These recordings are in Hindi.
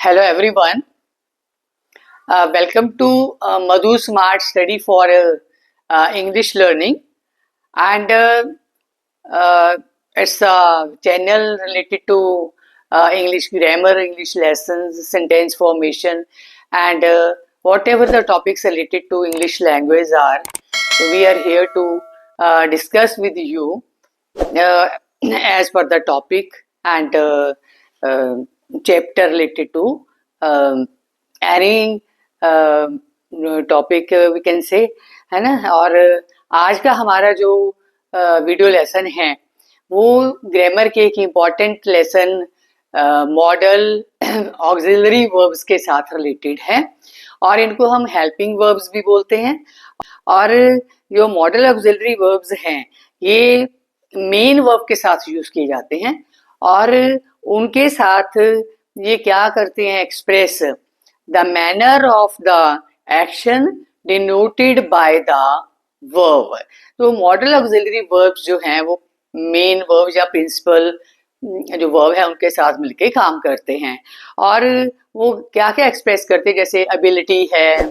Hello everyone. Welcome to Madhu Smart Study for English Learning, and uh, it's a channel related to English grammar, English lessons, sentence formation, and whatever the topics related to English language are. We are here to discuss with you uh, as per the topic and uh, chapter related to um, any topic we can say, है ना। और आज का हमारा जो वीडियो लेसन है वो ग्रामर के एक important lesson model auxiliary verbs के साथ रिलेटेड है, और इनको हम हेल्पिंग वर्ब्स भी बोलते हैं। और जो मॉडल ऑक्सिलरी वर्ब्स हैं ये मेन वर्ब के साथ यूज किए जाते हैं, और उनके साथ ये क्या करते हैं, express the manner of the action denoted by the verb. तो मॉडल ऑक्सिलरी वर्ब्स जो हैं वो मेन वर्ब या प्रिंसिपल जो वर्ब है उनके साथ मिलके काम करते हैं, और वो क्या क्या एक्सप्रेस करते हैं, जैसे एबिलिटी है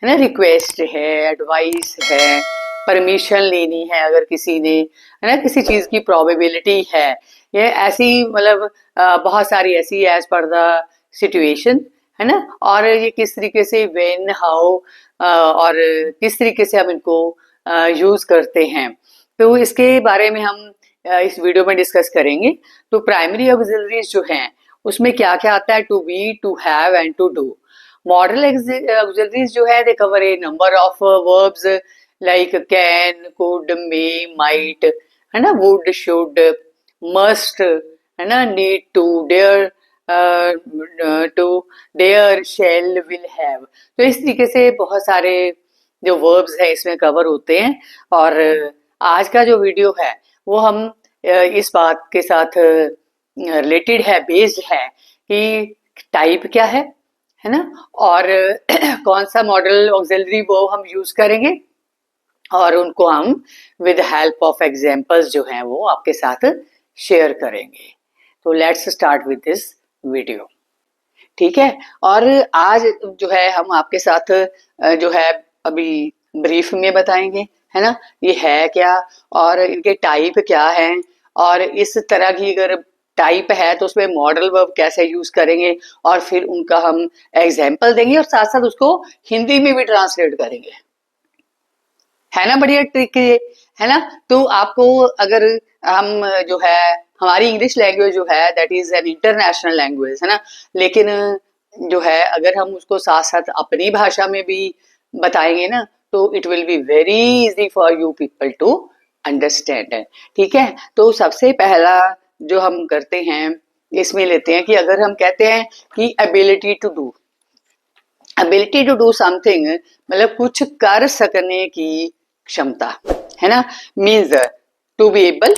ना, रिक्वेस्ट है, एडवाइस है, परमिशन लेनी है अगर किसी ने, है ना, किसी चीज की प्रोबेबिलिटी है, ये ऐसी मतलब बहुत सारी ऐसी एज पर द सिचुएशन, है ना। और ये किस तरीके से व्हेन, हाउ और किस तरीके से हम इनको यूज करते हैं, तो इसके बारे में हम इस वीडियो में डिस्कस करेंगे। तो प्राइमरी ऑक्सिलरीज जो हैं उसमें क्या क्या आता है, to be, to have and to do. Model auxiliaries जो है they cover a number of verbs like can, could, may, might, है ना, वुड, शुड, मस्ट, है ना, need to, dare to, dare, shall, will have. तो इस तरीके से बहुत सारे जो वर्ब्स हैं इसमें कवर होते हैं, और आज का जो वीडियो है वो हम इस बात के साथ रिलेटेड है, बेस्ड है कि टाइप क्या है ना, और कौन सा मॉडल ऑक्सिलरी वर्ब हम यूज करेंगे, और उनको हम विद हेल्प ऑफ एग्जांपल्स जो हैं वो आपके साथ शेयर करेंगे। तो let's start with this video, ठीक है। और आज जो है हम आपके साथ जो है अभी ब्रीफ में बताएंगे, है ना, ये है क्या और इनके टाइप क्या हैं, और इस तरह की अगर टाइप है तो उसमें मॉडल वर्ब कैसे यूज करेंगे, और फिर उनका हम एग्जाम्पल देंगे, और साथ साथ उसको हिंदी में भी ट्रांसलेट करेंगे, है ना। बढ़िया ट्रिक है ना। तो आपको अगर हम जो है हमारी इंग्लिश लैंग्वेज जो है that is an international language, है ना, लेकिन जो है अगर हम उसको साथ साथ अपनी भाषा में भी बताएंगे ना तो it will be very easy for you people to understand, ठीक है। तो सबसे पहला जो हम करते हैं इसमें लेते हैं कि अगर हम कहते हैं कि ability to do, ability to do something मतलब कुछ कर सकने की क्षमता, है ना, means to be able,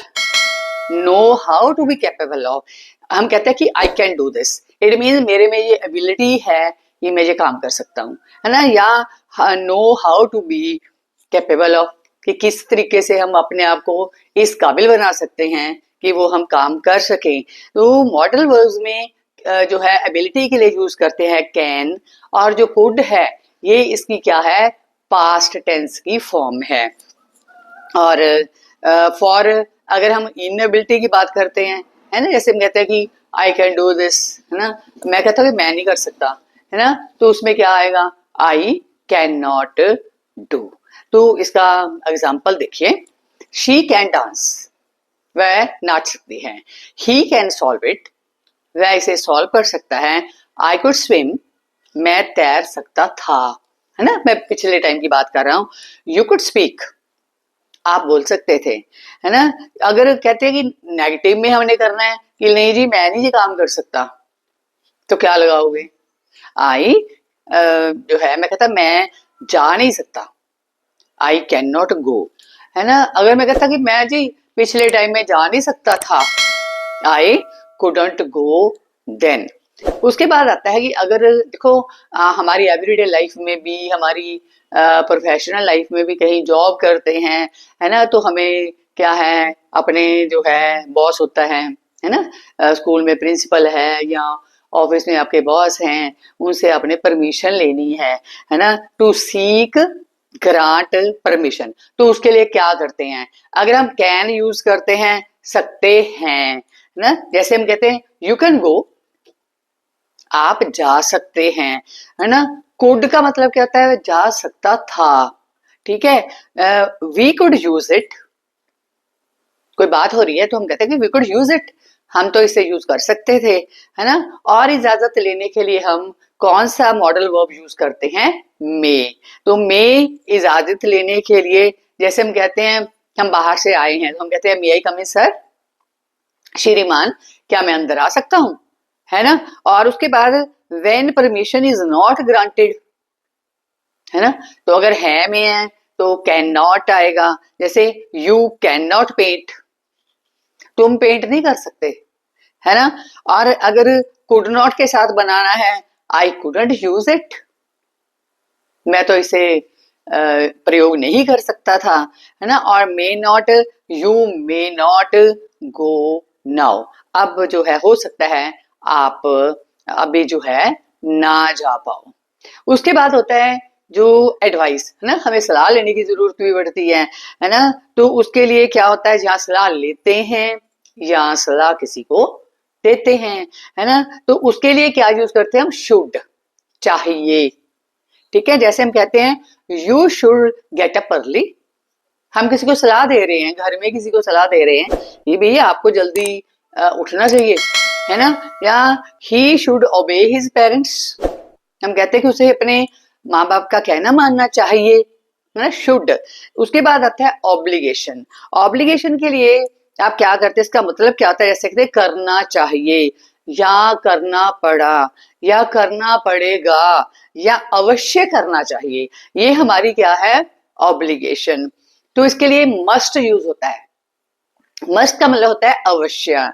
know how, to be capable of. हम कहते हैं कि I can do this, it means मेरे में ये एबिलिटी है, ये मैं ये काम कर सकता हूँ, है ना। या know how to be capable of, कि किस तरीके से हम अपने आप को इस काबिल बना सकते हैं कि वो हम काम कर सकें। तो मॉडल वर्ब्स में जो है एबिलिटी के लिए यूज करते हैं कैन, और जो कुड है ये इसकी क्या है, पास्ट टेंस की फॉर्म है। और फॉर अगर हम इनएबिलिटी की बात करते हैं, है ना, जैसे हम कहते हैं कि आई कैन डू दिस, है ना, मैं कहता हूँ कि मैं नहीं कर सकता, है ना, तो उसमें क्या आएगा, आई कैन नॉट डू। तो इसका एग्जाम्पल देखिए, शी कैन डांस, वह नाच सकती है, ही कैन सॉल्व इट, वह इसे सॉल्व कर सकता है, आई कुड स्विम, मैं तैर सकता था, है ना, मैं पिछले टाइम की बात कर रहा हूँ, यू कुड स्पीक, आप बोल सकते थे, है ना। अगर कहते हैं कि नेगेटिव में हमने करना है कि नहीं जी मैं नहीं ये काम कर सकता, तो क्या लगाओगे, आई जो है मैं कहता मैं जा नहीं सकता, आई कैन नॉट गो, है ना। अगर मैं कहता कि मैं जी पिछले टाइम में जा नहीं सकता था, आई कुडंट गो देन। उसके बाद आता है कि अगर देखो हमारी एवरीडे लाइफ में भी, हमारी प्रोफेशनल लाइफ में भी कहीं जॉब करते हैं, है ना, तो हमें क्या है, अपने जो है बॉस होता है ना, स्कूल में प्रिंसिपल है या ऑफिस में आपके बॉस हैं, उनसे आपने परमिशन लेनी है ना, टू सीक ग्रांट परमिशन। तो उसके लिए क्या करते हैं, अगर हम कैन यूज करते हैं सकते हैं ना, जैसे हम कहते हैं यू कैन गो, आप जा सकते हैं, है ना। कुड का मतलब क्या होता है, जा सकता था, ठीक है। वी कुड यूज इट, कोई बात हो रही है तो हम कहते हैं कि वी कुड यूज इट, हम तो इसे यूज कर सकते थे, है ना। और इजाजत लेने के लिए हम कौन सा मॉडल वर्ब यूज करते हैं, मे। तो मे इजाजत लेने के लिए, जैसे हम कहते हैं हम बाहर से आए हैं तो हम कहते हैं मे आई कम इन सर, श्रीमान क्या मैं अंदर आ सकता हूं, है ना। और उसके बाद when permission is not granted, है ना, तो अगर है में है तो कैन नॉट आएगा, जैसे यू कैन नॉट पेंट, तुम पेंट नहीं कर सकते, है ना। और अगर कुड नॉट के साथ बनाना है, आई कुडंट यूज इट, मैं तो इसे प्रयोग नहीं कर सकता था, है ना। और may not, you may not go now, अब जो है हो सकता है आप अभी जो है ना जा पाओ। उसके बाद होता है जो एडवाइस, है ना, हमें सलाह लेने की जरूरत भी पड़ती है ना। तो उसके लिए क्या होता है, जहाँ सलाह लेते हैं या सलाह किसी को देते हैं, है ना, तो उसके लिए क्या यूज करते हैं हम, शुड, चाहिए, ठीक है। जैसे हम कहते हैं you should get up early, हम किसी को सलाह दे रहे हैं, घर में किसी को सलाह दे रहे हैं, ये भैया आपको जल्दी उठना चाहिए, है ना। या ही शुड ओबे हिज पेरेंट्स, हम कहते हैं कि उसे अपने माँ बाप का कहना मानना चाहिए, है ना, शुड। उसके बाद आता है ऑब्लिगेशन। ऑब्लिगेशन के लिए आप क्या करते हैं, इसका मतलब क्या होता है, जैसे कहते हैं करना चाहिए, या करना पड़ा, या करना पड़ेगा, या अवश्य करना चाहिए, ये हमारी क्या है, ऑब्लिगेशन। तो इसके लिए मस्ट यूज होता है, मस्ट का मतलब होता है अवश्य,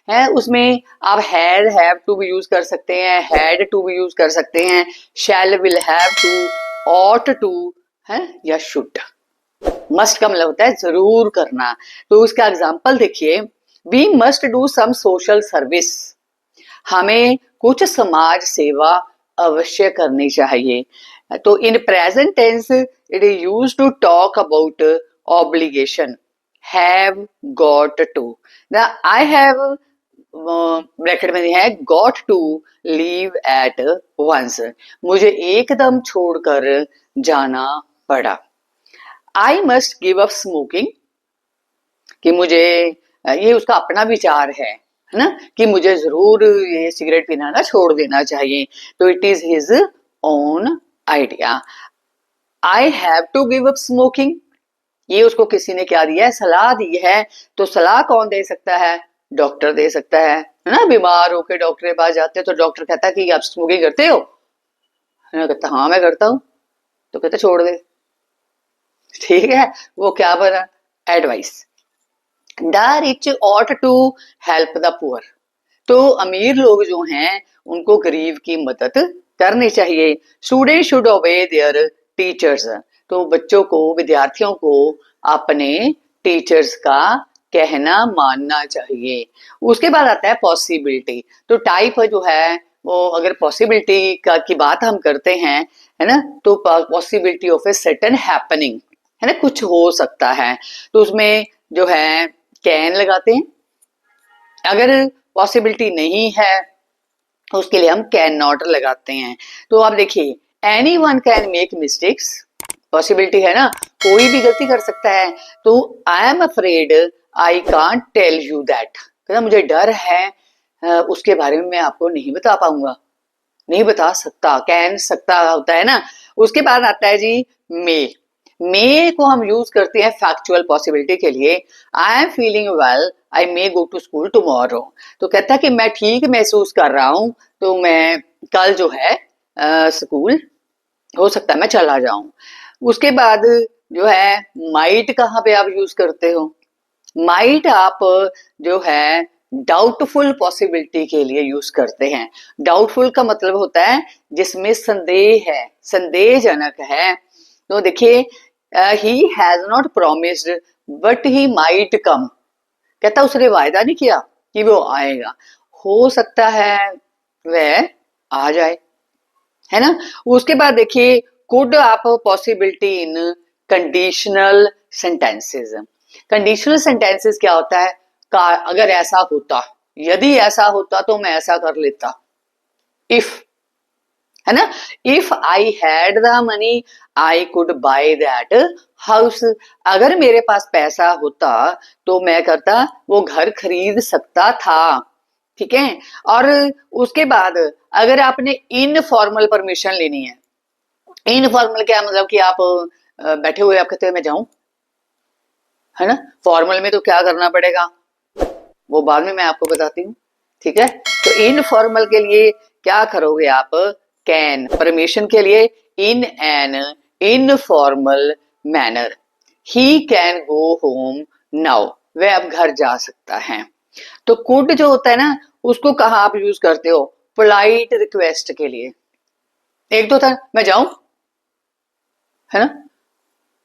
है। उसमें आप हैड हैव टू भी यूज कर सकते हैं, हैड टू भी यूज कर सकते हैं, shall will have to, ought to, है, या शुड। मस्ट का मतलब होता है जरूर करना। तो उसका एग्जांपल देखिए, we must do some social service, हमें कुछ समाज सेवा अवश्य करनी चाहिए। तो in present tense it is used to talk about obligation, have, got to. The I have bracket में है got to leave at once, मुझे एकदम छोड़कर जाना पड़ा। I must give up smoking, कि मुझे, ये उसका अपना विचार है ना, कि मुझे जरूर ये सिगरेट पीना ना छोड़ देना चाहिए, तो it is his own idea. I have to give up smoking, ये उसको किसी ने क्या दिया है, सलाह दी है। तो सलाह कौन दे सकता है, डॉक्टर दे सकता है ना। बीमार होकर डॉक्टर के पास जाते हैं तो डॉक्टर कहता है कि आप स्मोकिंग करते हो, है ना, कहता हाँ मैं करता हूँ, तो कहते छोड़ दे, ठीक है। वो क्या बना, advice. The rich ought to help the poor, तो अमीर लोग जो हैं उनको गरीब की मदद करनी चाहिए। स्टूडेंट शुड ओबे देयर टीचर्स, तो बच्चों को, विद्यार्थियों को अपने टीचर्स का कहना मानना चाहिए। उसके बाद आता है पॉसिबिलिटी। तो टाइप जो है वो, अगर पॉसिबिलिटी का की बात हम करते हैं, है ना, तो possibility of a certain happening, है ना, कुछ हो सकता है, तो उसमें जो है कैन लगाते हैं। अगर पॉसिबिलिटी नहीं है उसके लिए हम कैन नॉट लगाते हैं। तो आप देखिए, anyone can make mistakes, possibility है ना, कोई भी गलती कर सकता है। तो I am afraid I can't tell you that, कहना मुझे डर है उसके बारे में मैं आपको नहीं बता पाऊंगा, नहीं बता सकता, कैन सकता होता है ना। उसके बाद आता है जी मे। मे को हम यूज करते हैं फैक्चुअल पॉसिबिलिटी के लिए। I am feeling well I may go to school tomorrow, तो कहता है कि मैं ठीक महसूस कर रहा हूं, तो मैं कल जो है स्कूल हो सकता है मैं चला जाऊं। उसके बाद जो है माइट, कहाँ पे आप यूज करते हो, माइट आप जो है डाउटफुल पॉसिबिलिटी के लिए यूज करते हैं। डाउटफुल का मतलब होता है जिसमें संदेह है, संदेहजनक है। तो देखिए, he has not promised but he might come, कहता उसने वायदा नहीं किया कि वो आएगा, हो सकता है वह आ जाए, है ना। उसके बाद देखिए कुड आप possibility in conditional sentences. Conditional sentences क्या होता है, अगर ऐसा होता, यदि ऐसा होता तो मैं ऐसा कर लेता, इफ, है ना। If I had the money I could by that house, अगर मेरे पास पैसा होता तो मैं करता, वो घर खरीद सकता था, ठीक है। और उसके बाद अगर आपने इनफॉर्मल परमिशन लेनी है, इनफॉर्मल क्या मतलब कि आप बैठे हुए आप कहते हैं मैं जाऊं, है ना। फॉर्मल में तो क्या करना पड़ेगा वो बाद में मैं आपको बताती हूँ, ठीक है। तो इनफॉर्मल के लिए क्या करोगे आप, कैन, परमिशन के लिए in an informal manner, he can go home now, वह अब घर जा सकता है। तो कुड जो होता है ना, उसको कहाँ आप यूज करते हो, पोलाइट रिक्वेस्ट के लिए। एक तो था मैं जाऊं, है ना,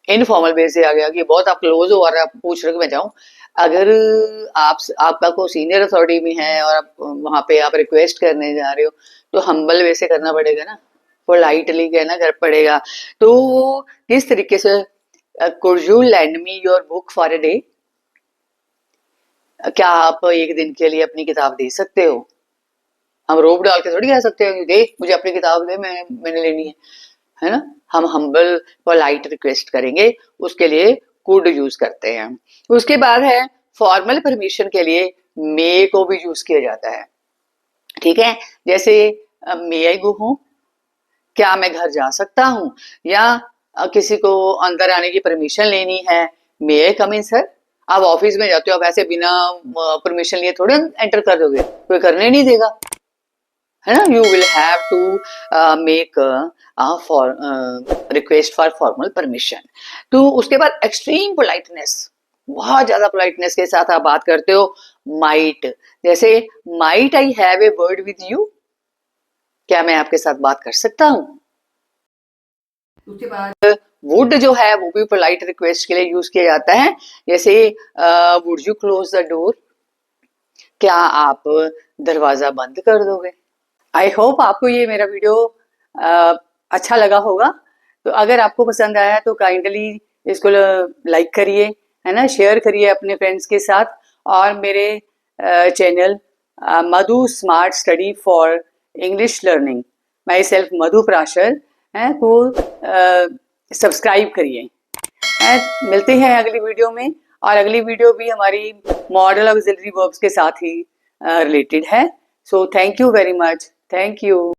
इनफॉर्मल बेस से आ गया कि बहुत आप क्लोज हो और आप पूछ रहे हो कि मैं जाऊं। अगर आप आपका कोई सीनियर अथॉरिटी में है और आप वहां पे आप रिक्वेस्ट करने जा रहे हो तो हम्बल वे से करना पड़ेगा ना, पोलाइटली कहना कर पड़ेगा। तो किस तरीके से, could you lend me your book for a day, क्या आप एक दिन के लिए अपनी किताब दे सकते हो। हम रोब डाल के थोड़ी कह सकते हैं दे मुझे अपनी किताब दे, मैंने लेनी है ना। हम हम्बल पोलाइट रिक्वेस्ट करेंगे, उसके लिए कुड यूज करते हैं। उसके बाद है फॉर्मल परमिशन के लिए मे को भी यूज किया जाता है, ठीक है। जैसे मे आई गो होम, क्या मैं घर जा सकता हूँ, या किसी को अंदर आने की परमिशन लेनी है, मे आई कम इन सर। आप ऑफिस में जाते हो, आप ऐसे बिना परमिशन लिए थोड़े एंटर कर दोगे, कोई करने नहीं देगा, है ना। You will have to make for request for formal permission. तो उसके बाद एक्सट्रीम पोलाइटनेस, बहुत ज्यादा पोलाइटनेस के साथ आप बात करते हो, माइट, जैसे might I have a word with you, क्या मैं आपके साथ बात कर सकता हूँ। उसके बाद वुड जो है वो भी पोलाइट रिक्वेस्ट के लिए यूज किया जाता है, जैसे would you close the door, क्या आप दरवाजा बंद कर दोगे। आई होप आपको ये मेरा वीडियो अच्छा लगा होगा। तो अगर आपको पसंद आया तो काइंडली इसको लाइक करिए, है ना, शेयर करिए अपने फ्रेंड्स के साथ। और मेरे channel Madhu smart study for English learning, myself Madhu Prashar है, को सब्सक्राइब करिए। मिलते हैं अगली वीडियो में, और अगली वीडियो भी हमारी मॉडल ऑक्सिलरी वर्ब्स के साथ ही रिलेटेड है। So thank you very much, thank you.